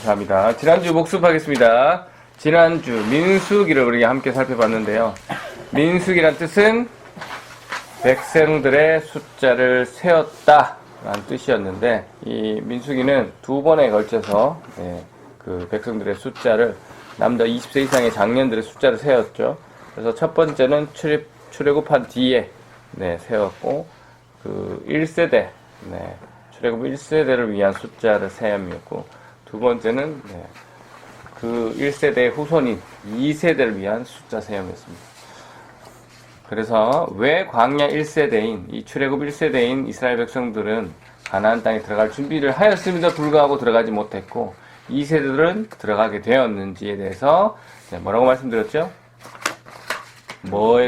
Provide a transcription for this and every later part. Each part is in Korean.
감사합니다. 지난주 복습하겠습니다. 지난주 민수기를 우리가 함께 살펴봤는데요. 민수기란 뜻은 백성들의 숫자를 세었다 라는 뜻이었는데, 이 민수기는 두 번에 걸쳐서 그 백성들의 숫자를, 남자 20세 이상의 장년들의 숫자를 세웠죠. 그래서 첫 번째는 출애굽한 뒤에 세웠고, 그 1세대, 출애굽 1세대를 위한 숫자를 세움이었고, 두 번째는 그 1세대의 후손인 2세대를 위한 숫자 세움이었습니다. 그래서 왜 광야 1세대인, 이 출애굽 1세대인 이스라엘 백성들은 가나안 땅에 들어갈 준비를 하였음에도 불구하고 들어가지 못했고 2세대들은 들어가게 되었는지에 대해서 뭐라고 말씀드렸죠? 뭐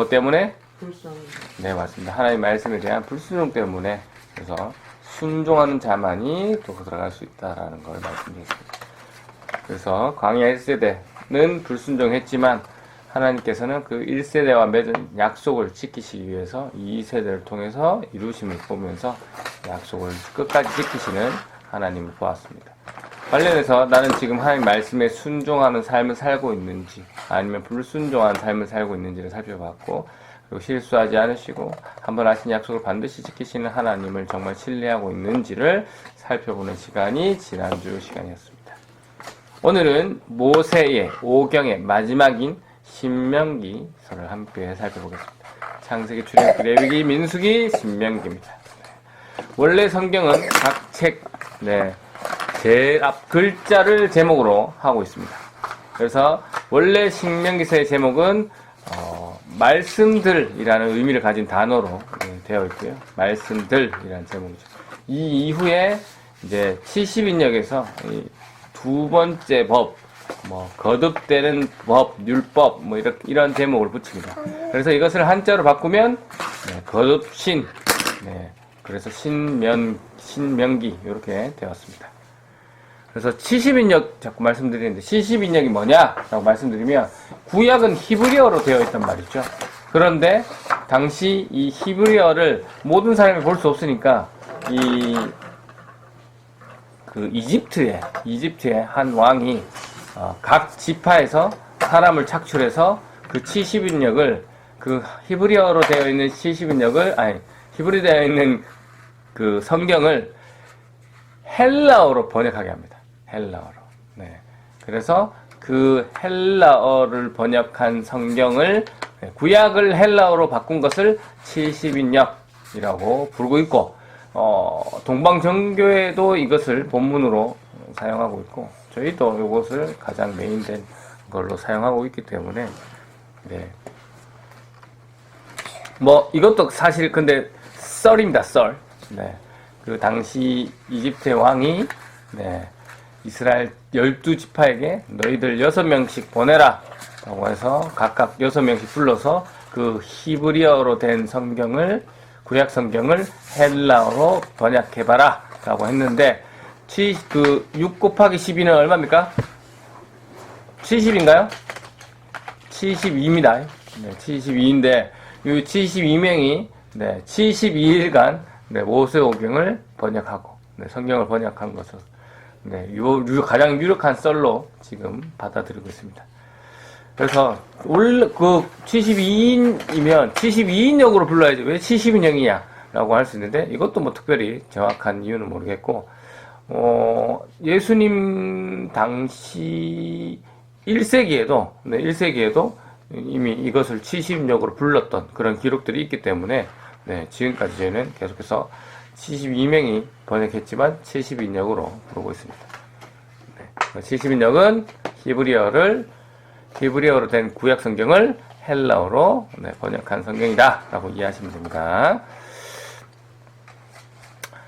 때문에? 불쌍. 네, 맞습니다. 하나님의 말씀에 대한 불순종 때문에. 그래서 순종하는 자만이 또 들어갈 수 있다라는 걸 말씀드렸습니다. 그래서 광야 1세대는 불순종했지만 하나님께서는 그 1세대와 맺은 약속을 지키시기 위해서 2세대를 통해서 이루심을 보면서 약속을 끝까지 지키시는 하나님을 보았습니다. 관련해서 나는 지금 하나님 말씀에 순종하는 삶을 살고 있는지 아니면 불순종한 삶을 살고 있는지를 살펴봤고, 그리고 실수하지 않으시고 한번 하신 약속을 반드시 지키시는 하나님을 정말 신뢰하고 있는지를 살펴보는 시간이 지난주 시간이었습니다. 오늘은 모세의 오경의 마지막인 신명기서를 함께 살펴보겠습니다. 창세기, 출애굽기, 레위기, 민수기, 신명기입니다. 원래 성경은 각 책 제일 앞 글자를 제목으로 하고 있습니다. 그래서 원래 신명기서의 제목은 말씀들이라는 의미를 가진 단어로 되어 있고요. 말씀들이라는 제목이죠. 이 이후에 이제 70인역에서 두 번째 법, 거듭되는 법, 율법, 이런 제목을 붙입니다. 그래서 이것을 한자로 바꾸면 거듭신, 그래서 신명기 이렇게 되었습니다. 그래서 70인역 자꾸 말씀드리는데 70인역이 뭐냐라고 말씀드리면 구약은 히브리어로 되어 있단 말이죠. 그런데 당시 이 히브리어를 모든 사람이 볼 수 없으니까 이집트의 한 왕이 각 지파에서 사람을 착출해서 그 70인역을 그 히브리어로 되어 있는 70인역을 히브리 되어 있는 그 성경을 헬라어로 번역하게 합니다. 헬라어로. 그래서 그 헬라어를 번역한 성경을 구약을 헬라어로 바꾼 것을 70인역이라고 부르고 있고, 동방정교회도 이것을 본문으로 사용하고 있고, 저희도 이것을 가장 메인된 걸로 사용하고 있기 때문에, 이것도 사실 근데 썰입니다, 썰. 그 당시 이집트의 왕이, 이스라엘 12지파에게 너희들 6명씩 보내라 라고 해서 각각 6명씩 불러서 그 히브리어로 된 성경을, 구약 성경을 헬라어로 번역해봐라 라고 했는데, 6 곱하기 12는 얼마입니까? 70인가요? 72입니다. 72인데, 이 72명이 72일간 모세오경을 번역하고 성경을 번역한 것을 가장 유력한 썰로 지금 받아들이고 있습니다. 그래서 원래 그 72인이면 72인역으로 불러야지 왜 70인역이냐 라고 할 수 있는데, 이것도 특별히 정확한 이유는 모르겠고, 예수님 당시 1세기에도 이미 이것을 70인역으로 불렀던 그런 기록들이 있기 때문에 지금까지 저희는 계속해서 72명이 번역했지만 70인역으로 부르고 있습니다. 70인역은 히브리어로 된 구약 성경을 헬라어로 번역한 성경이다 라고 이해하시면 됩니다.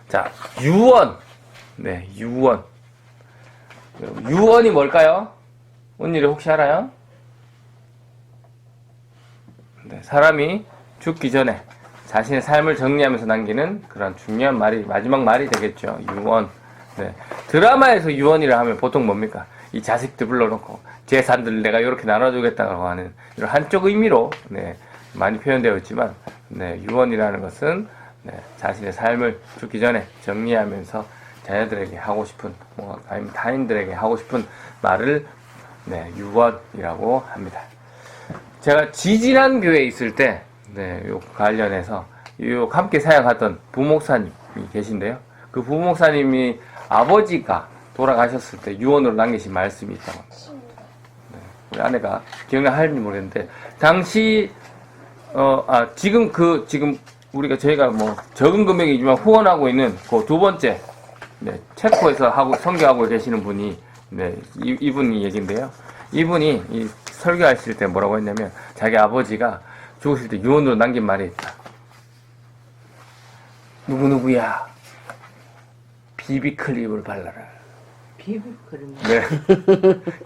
자, 유언. 유언이 뭘까요? 언니를 혹시 알아요? 사람이 죽기 전에 자신의 삶을 정리하면서 남기는 그런 중요한 말이, 마지막 말이 되겠죠. 유언. 드라마에서 유언이라 하면 보통 뭡니까? 이 자식들 불러놓고 재산들 내가 이렇게 나눠주겠다고 하는 이런 한쪽 의미로 많이 표현되어 있지만, 유언이라는 것은 자신의 삶을 죽기 전에 정리하면서 자녀들에게 하고 싶은, 아니면 타인들에게 하고 싶은 말을, 유언이라고 합니다. 제가 지지난 교회에 있을 때, 요 관련해서, 요 함께 사역하던 부목사님이 계신데요. 그 부목사님이 아버지가 돌아가셨을 때 유언으로 남기신 말씀이 있다고 합니다. 우리 아내가 기억나할지 모르겠는데, 당시, 지금 저희가 적은 금액이지만 후원하고 있는 그 두 번째, 체코에서 선교하고 계시는 분이, 이분이 얘기인데요. 이분이 이 설교하실 때 뭐라고 했냐면, 자기 아버지가 죽으실 때 유언으로 남긴 말이 있다. 누구누구야, 비비크림을 발라라. 비비크림? 네.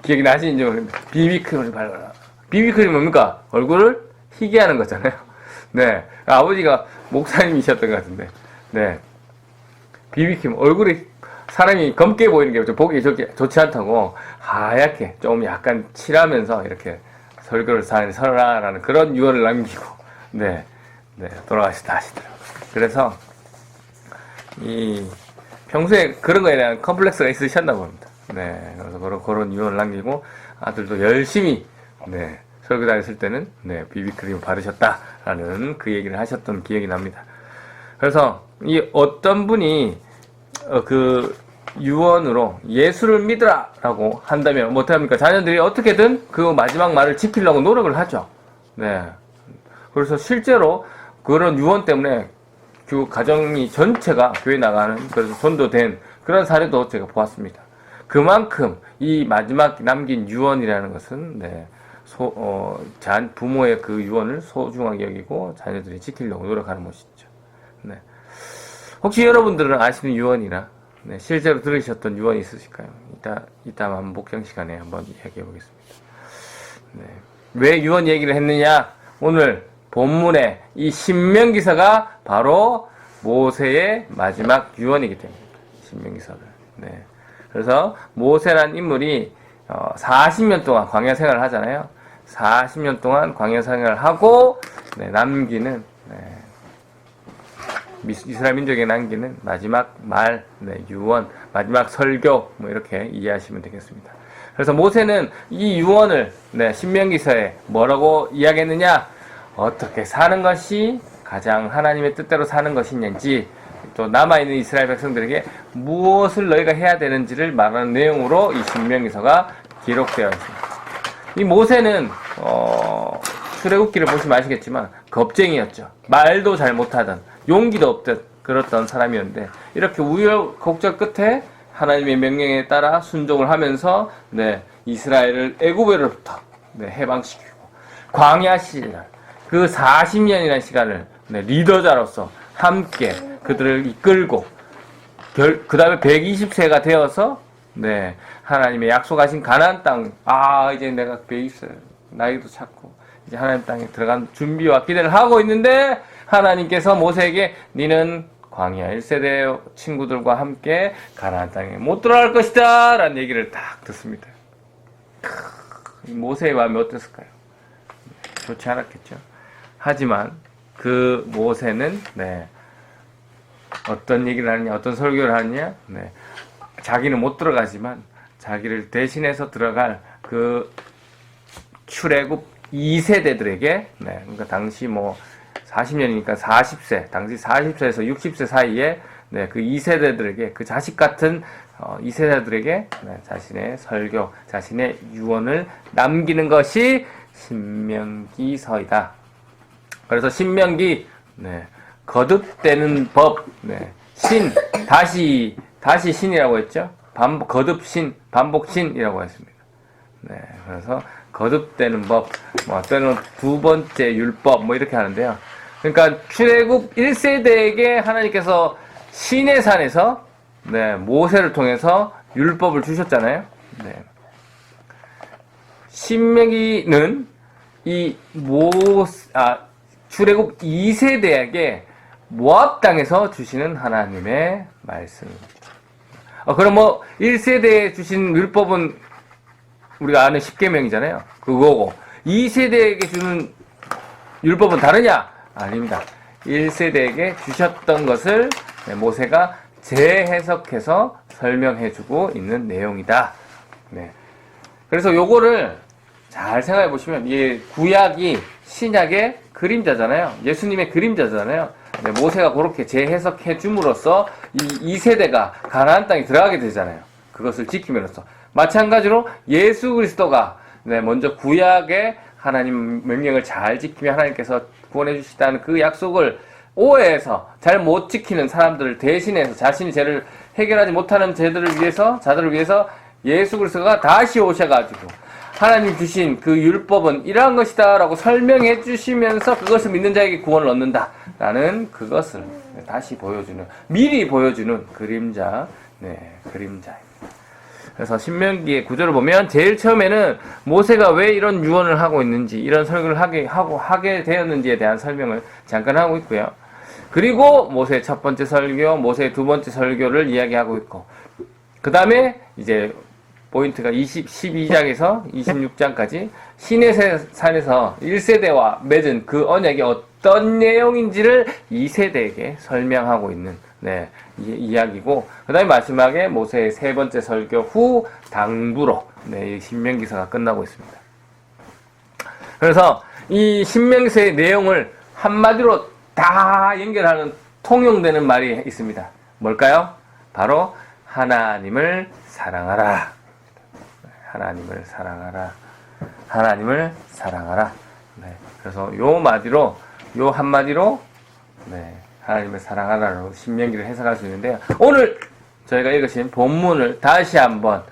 기억이 나시는지 모르겠는데, 비비크림을 발라라. 비비크림 뭡니까? 얼굴을 희게 하는 거잖아요. 네. 아버지가 목사님이셨던 것 같은데, 비비크림, 얼굴이 사람이 검게 보이는 게 보기 좋지 않다고 하얗게 좀 약간 칠하면서 이렇게 설교를 설하라는 그런 유언을 남기고, 돌아가시다 하시더라고요. 그래서, 평소에 그런 거에 대한 컴플렉스가 있으셨나 봅니다. 그래서 그런 유언을 남기고, 아들도 열심히, 설교 다녔을 때는, 비비크림을 바르셨다라는 그 얘기를 하셨던 기억이 납니다. 그래서, 어떤 분이, 유언으로 예수를 믿으라! 라고 한다면, 어떡합니까? 자녀들이 어떻게든 그 마지막 말을 지키려고 노력을 하죠. 그래서 실제로 그런 유언 때문에 가정이 전체가 교회 나가는, 그래서 전도된 그런 사례도 제가 보았습니다. 그만큼 이 마지막 남긴 유언이라는 것은, 부모의 그 유언을 소중하게 여기고 자녀들이 지키려고 노력하는 것이죠. 혹시 여러분들은 아시는 유언이나, 실제로 들으셨던 유언이 있으실까요? 이따 한번 목장 시간에 한번 이야기해 보겠습니다. 왜 유언 얘기를 했느냐? 오늘 본문의 이 신명기서가 바로 모세의 마지막 유언이기 때문입니다. 신명기서는. 그래서 모세란 인물이 40년 동안 광야 생활을 하잖아요. 40년 동안 광야 생활을 하고 남기는, 이스라엘 민족에 남기는 마지막 말, 유언, 마지막 설교, 이렇게 이해하시면 되겠습니다. 그래서 모세는 이 유언을, 신명기서에 뭐라고 이야기했느냐? 어떻게 사는 것이 가장 하나님의 뜻대로 사는 것이냐인지, 또 남아있는 이스라엘 백성들에게 무엇을 너희가 해야 되는지를 말하는 내용으로 이 신명기서가 기록되어 있습니다. 이 모세는, 출애굽기를 보시면 아시겠지만, 겁쟁이였죠. 말도 잘 못하던, 용기도 없던 그랬던 사람이었는데, 이렇게 우여곡절 끝에 하나님의 명령에 따라 순종을 하면서, 이스라엘을 애굽으로부터 해방시키고, 광야 시절, 그 40년이라는 시간을 리더자로서 함께 그들을 이끌고, 그 다음에 120세가 되어서, 하나님의 약속하신 가나안 땅, 이제 내가 120세, 나이도 찼고, 이제 하나님 땅에 들어간 준비와 기대를 하고 있는데, 하나님께서 모세에게 니는 광야 1세대 친구들과 함께 가나안 땅에 못 들어갈 것이다 라는 얘기를 딱 듣습니다. 모세의 마음이 어땠을까요? 좋지 않았겠죠. 하지만 그 모세는 어떤 얘기를 하느냐, 어떤 설교를 하느냐, 자기는 못 들어가지만 자기를 대신해서 들어갈 그 출애굽 2세대들에게, 그러니까 당시 40년이니까 40세, 당시 40세에서 60세 사이에, 그 2세대들에게, 그 자식 같은, 2세대들에게, 자신의 설교, 자신의 유언을 남기는 것이 신명기서이다. 그래서 신명기, 거듭되는 법, 다시 신이라고 했죠? 거듭신, 반복신이라고 했습니다. 그래서 거듭되는 법, 또는 두 번째 율법, 이렇게 하는데요. 그러니까 출애굽 1세대에게 하나님께서 시내 산에서 모세를 통해서 율법을 주셨잖아요. 신명기는 출애굽 2세대에게 모압 땅에서 주시는 하나님의 말씀입니다. 그럼 1세대에 주신 율법은 우리가 아는 10계명이잖아요. 그거고 2세대에게 주는 율법은 다르냐? 아닙니다. 1세대에게 주셨던 것을 모세가 재해석해서 설명해주고 있는 내용이다. 네. 그래서 요거를 잘 생각해 보시면, 이 구약이 신약의 그림자잖아요. 예수님의 그림자잖아요. 네, 모세가 그렇게 재해석해 줌으로써 이 세대가 가나안 땅에 들어가게 되잖아요. 그것을 지킴으로써. 마찬가지로 예수 그리스도가 네, 먼저 구약의 하나님 명령을 잘 지키며 하나님께서 구원해 주시다는 그 약속을 오해해서 잘 못 지키는 사람들을 대신해서 자신이 죄를 해결하지 못하는 자들을 위해서 예수 그리스도가 다시 오셔가지고 하나님 주신 그 율법은 이러한 것이다 라고 설명해 주시면서 그것을 믿는 자에게 구원을 얻는다 라는 그것을 다시 보여주는, 미리 보여주는 그림자, 네, 그림자입니다. 그래서 신명기의 구절을 보면 제일 처음에는 모세가 왜 이런 유언을 하고 있는지, 이런 설교를 하게 되었는지에 대한 설명을 잠깐 하고 있고요. 그리고 모세의 첫 번째 설교, 모세의 두 번째 설교를 이야기하고 있고, 그 다음에 이제 포인트가 12장에서 26장까지 시내산에서 1세대와 맺은 그 언약이 어떤 내용인지를 2세대에게 설명하고 있는, 네, 이야기고, 그 다음에 마지막에 모세의 세 번째 설교 후 당부로, 네, 이 신명기서가 끝나고 있습니다. 그래서 이 신명기서의 내용을 한마디로 다 연결하는 통용되는 말이 있습니다. 뭘까요? 바로 하나님을 사랑하라. 하나님을 사랑하라. 하나님을 사랑하라. 네. 그래서 요 한마디로, 네, 하나님을 사랑하라로 신명기를 해석할 수 있는데요. 오늘 저희가 읽으신 본문을 다시 한번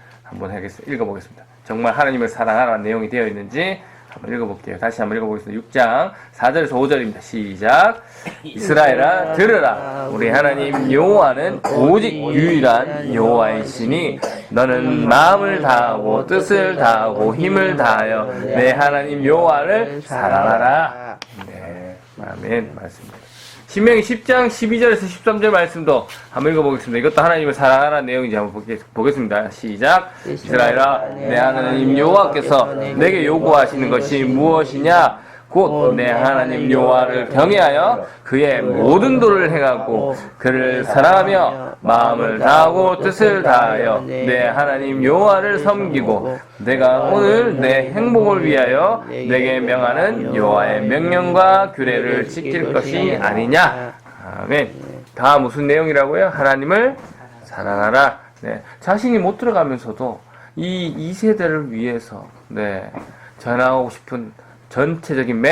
읽어보겠습니다. 정말 하나님을 사랑하라는 내용이 되어 있는지 한번 읽어볼게요. 다시 한번 읽어보겠습니다. 6장 4절에서 5절입니다. 시작. 이스라엘아 들으라. 우리 하나님 여호와는 오직 유일한 여호와이시니 너는 마음을 다하고 뜻을 다하고 힘을 다하여 내 하나님 여호와를 사랑하라. 네, 아멘. 말씀입니다. 신명기 10장 12절에서 13절 말씀도 한번 읽어보겠습니다. 이것도 하나님을 사랑하라는 내용인지 한번 보겠습니다. 시작. 이스라엘아 내 하나님 여호와께서 내게 요구하시는 것이 무엇이냐? 곧 내 하나님 여호와를 경외하여 그의 모든 도를 행하고 그를 사랑하며 마음을 다하고 뜻을 다하여 내 하나님 여호와를 섬기고 내가 오늘 내 행복을 위하여 내게 명하는 여호와의 명령과 규례를 지킬 것이 아니냐. 아멘. 다 무슨 내용이라고요? 하나님을 사랑하라. 네. 자신이 못 들어가면서도 이 세대를 위해서, 네, 전하고 싶은 전체적인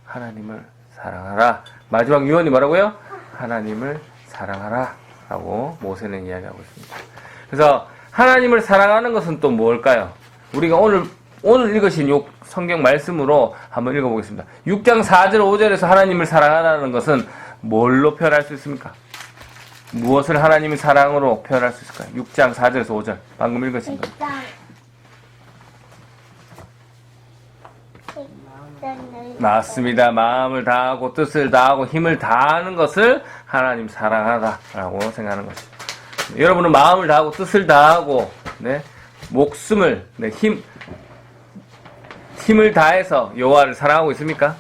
하나님을 사랑하라. 마지막 유언이 뭐라고요? 하나님을 사랑하라 라고 모세는 이야기하고 있습니다. 그래서 하나님을 사랑하는 것은 또 뭘까요? 우리가 오늘 읽으신 요 성경 말씀으로 한번 읽어보겠습니다. 6장 4절 5절에서 하나님을 사랑하라는 것은 뭘로 표현할 수 있습니까? 무엇을 하나님의 사랑으로 표현할 수 있을까요? 6장 4절에서 5절 방금 읽으신 거. 맞습니다. 마음을 다하고 뜻을 다하고 힘을 다하는 것을 하나님 사랑하다라고 생각하는 것입니다. 여러분은 마음을 다하고 뜻을 다하고, 네, 목숨을, 네, 힘을 다해서 여호와를 사랑하고 있습니까?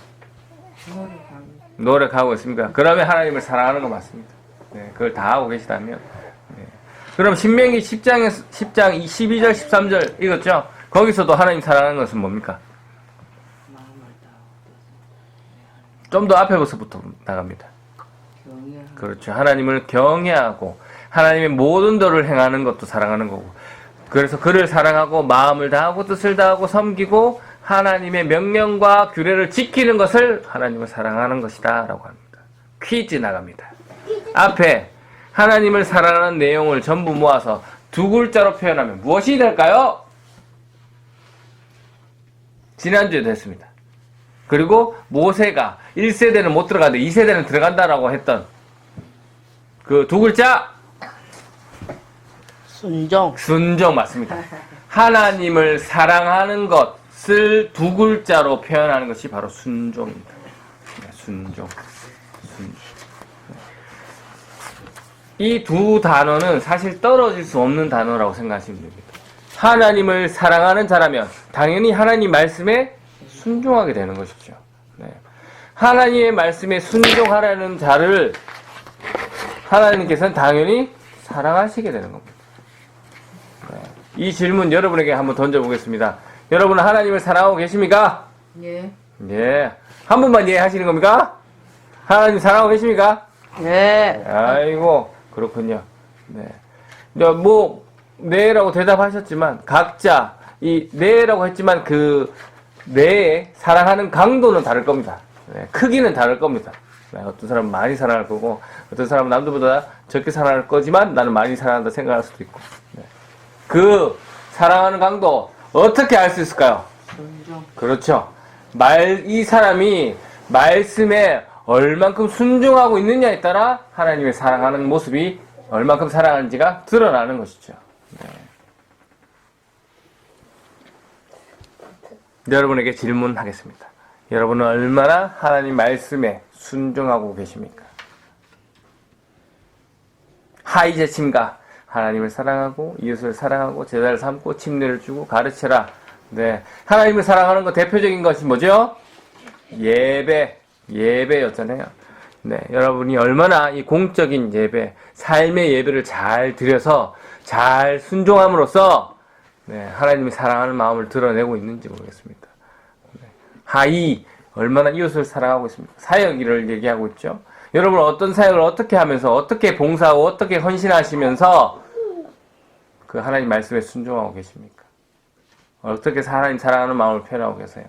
노력하고 있습니까? 그러면 하나님을 사랑하는 거 맞습니다. 네, 그걸 다 하고 계시다면. 네. 그럼 신명기 10장 12절 13절 읽었죠? 거기서도 하나님 사랑하는 것은 뭡니까? 좀 더 앞에서부터 나갑니다. 그렇죠. 하나님을 경외하고 하나님의 모든 도를 행하는 것도 사랑하는 거고, 그래서 그를 사랑하고 마음을 다하고 뜻을 다하고 섬기고 하나님의 명령과 규례를 지키는 것을 하나님을 사랑하는 것이다 라고 합니다. 퀴즈 나갑니다. 앞에 하나님을 사랑하는 내용을 전부 모아서 두 글자로 표현하면 무엇이 될까요? 지난주에도 했습니다. 그리고 모세가 1세대는 못 들어가는데 2세대는 들어간다라고 했던 그 두 글자, 순종 맞습니다. 하나님을 사랑하는 것을 두 글자로 표현하는 것이 바로 순종입니다. 순종. 이 두 단어는 사실 떨어질 수 없는 단어라고 생각하시면 됩니다. 하나님을 사랑하는 자라면 당연히 하나님 말씀에 순종하게 되는 것이죠. 네. 하나님의 말씀에 순종하라는 자를 하나님께서는 당연히 사랑하시게 되는 겁니다. 네. 이 질문 여러분에게 한번 던져보겠습니다. 여러분은 하나님을 사랑하고 계십니까? 예. 예. 한 분만 예 하시는 겁니까? 하나님 사랑하고 계십니까? 네. 아이고, 그렇군요. 네. 뭐, 네라고 대답하셨지만, 각자, 이, 네라고 했지만, 그, 네의 사랑하는 강도는 다를 겁니다. 네, 크기는 다를 겁니다. 네, 어떤 사람은 많이 사랑할 거고, 어떤 사람은 남들보다 적게 사랑할 거지만, 나는 많이 사랑한다 생각할 수도 있고. 네. 그, 사랑하는 강도, 어떻게 알 수 있을까요? 순종. 그렇죠. 이 사람이 말씀에 얼만큼 순종하고 있느냐에 따라 하나님의 사랑하는 모습이 얼만큼 사랑하는지가 드러나는 것이죠. 네. 여러분에게 질문하겠습니다. 여러분은 얼마나 하나님 말씀에 순종하고 계십니까? 하이제침가 하나님을 사랑하고 이웃을 사랑하고 제자를 삼고 침례를 주고 가르쳐라. 네, 하나님을 사랑하는 것 대표적인 것이 뭐죠? 예배였잖아요. 네, 여러분이 얼마나 이 공적인 예배, 삶의 예배를 잘 드려서 잘 순종함으로써 네, 하나님이 사랑하는 마음을 드러내고 있는지 모르겠습니다. 네, 하이, 얼마나 이웃을 사랑하고 있습니까? 사역을 얘기하고 있죠. 여러분 어떤 사역을 어떻게 하면서 어떻게 봉사하고 어떻게 헌신하시면서 그 하나님 말씀에 순종하고 계십니까? 어떻게 하나님 사랑하는 마음을 표현하고 계세요?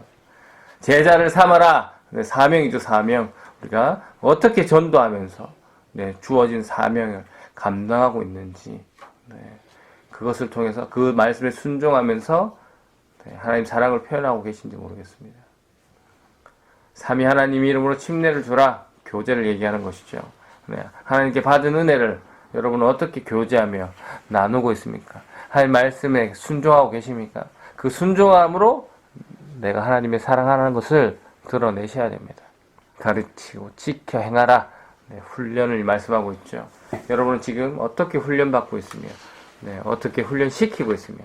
제자를 삼아라. 네, 사명이죠, 사명. 우리가 어떻게 전도하면서 네, 주어진 사명을 감당하고 있는지 네, 그것을 통해서 그 말씀에 순종하면서 네, 하나님 사랑을 표현하고 계신지 모르겠습니다. 삼위 하나님 이름으로 침례를 주라. 교제를 얘기하는 것이죠. 네, 하나님께 받은 은혜를 여러분은 어떻게 교제하며 나누고 있습니까? 하나님 말씀에 순종하고 계십니까? 그 순종함으로 내가 하나님의 사랑하는 것을 드러내셔야 됩니다. 가르치고 지켜 행하라. 네, 훈련을 말씀하고 있죠. 여러분은 지금 어떻게 훈련받고 있으며 네, 어떻게 훈련시키고 있으며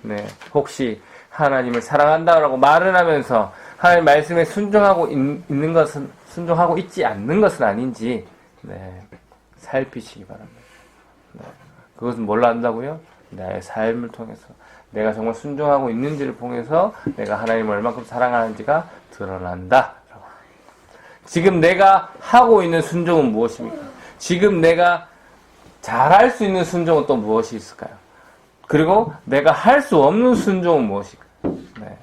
네, 혹시 하나님을 사랑한다라고 말을 하면서 하나님 말씀에 순종하고 있는 것은 순종하고 있지 않는 것은 아닌지 네, 살피시기 바랍니다. 네, 그것은 뭘로 안다고요? 나의 삶을 통해서 내가 정말 순종하고 있는지를 통해서 내가 하나님을 얼만큼 사랑하는지가 드러난다. 지금 내가 하고 있는 순종은 무엇입니까? 지금 내가 잘할 수 있는 순종은 또 무엇이 있을까요? 그리고 내가 할 수 없는 순종은 무엇일까요? 네.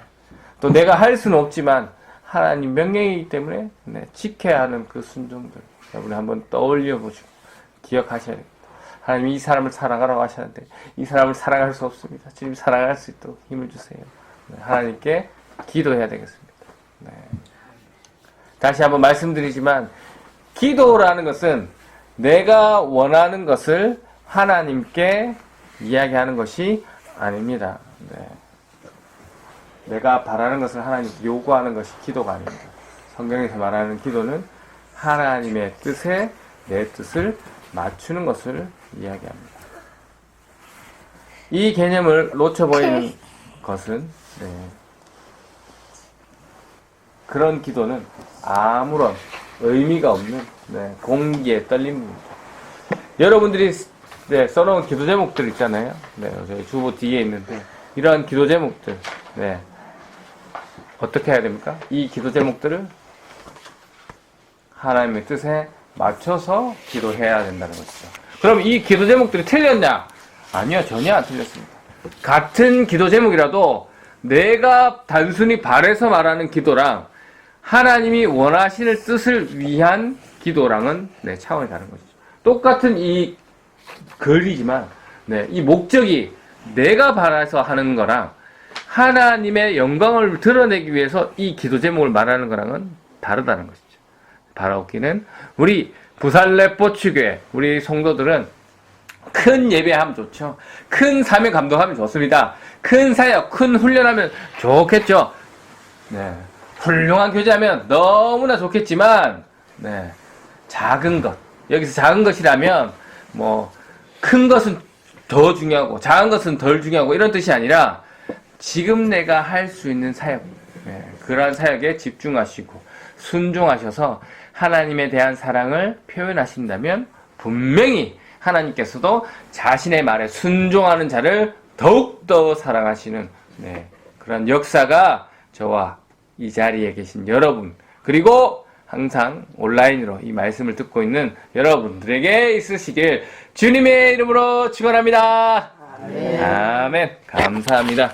또 내가 할 수는 없지만 하나님 명령이기 때문에 네, 지켜야 하는 그 순종들 여러분이 한번 떠올려 보시고 기억하셔야 됩니다. 하나님 이 사람을 사랑하라고 하셨는데 이 사람을 사랑할 수 없습니다. 주님 사랑할 수 있도록 힘을 주세요. 네, 하나님께 기도해야 되겠습니다. 네. 다시 한번 말씀드리지만 기도라는 것은 내가 원하는 것을 하나님께 이야기하는 것이 아닙니다. 네. 내가 바라는 것을 하나님께 요구하는 것이 기도가 아닙니다. 성경에서 말하는 기도는 하나님의 뜻에 내 뜻을 맞추는 것을 이야기합니다. 이 개념을 놓쳐버리는 것은 네. 그런 기도는 아무런 의미가 없는 네, 공기에 떨림입니다. 여러분들이 네, 써놓은 기도 제목들 있잖아요. 네, 저희 주보 뒤에 있는데 이러한 기도 제목들 네, 어떻게 해야 됩니까? 이 기도 제목들을 하나님의 뜻에 맞춰서 기도해야 된다는 것이죠. 그럼 이 기도 제목들이 틀렸냐? 아니요, 전혀 안 틀렸습니다. 같은 기도 제목이라도 내가 단순히 바래서 말하는 기도랑 하나님이 원하시는 뜻을 위한 기도랑은 네, 차원이 다른 것이죠. 똑같은 이 글이지만 네, 이 목적이 내가 바라서 하는 거랑 하나님의 영광을 드러내기 위해서 이 기도 제목을 말하는 거랑은 다르다는 것이죠. 바라옵기는 우리 부산랩보치교회 우리 성도들은 큰 예배하면 좋죠. 큰 사명 감동하면 좋습니다. 큰 사역, 큰 훈련하면 좋겠죠. 네. 훌륭한 교제하면 너무나 좋겠지만 네. 작은 것 여기서 작은 것이라면 뭐 큰 것은 더 중요하고 작은 것은 덜 중요하고 이런 뜻이 아니라 지금 내가 할 수 있는 사역 네. 그러한 사역에 집중하시고 순종하셔서 하나님에 대한 사랑을 표현하신다면 분명히 하나님께서도 자신의 말에 순종하는 자를 더욱더 사랑하시는 그런 역사가 저와 이 자리에 계신 여러분, 그리고 항상 온라인으로 이 말씀을 듣고 있는 여러분들에게 있으시길 주님의 이름으로 축원합니다. 아멘. 감사합니다.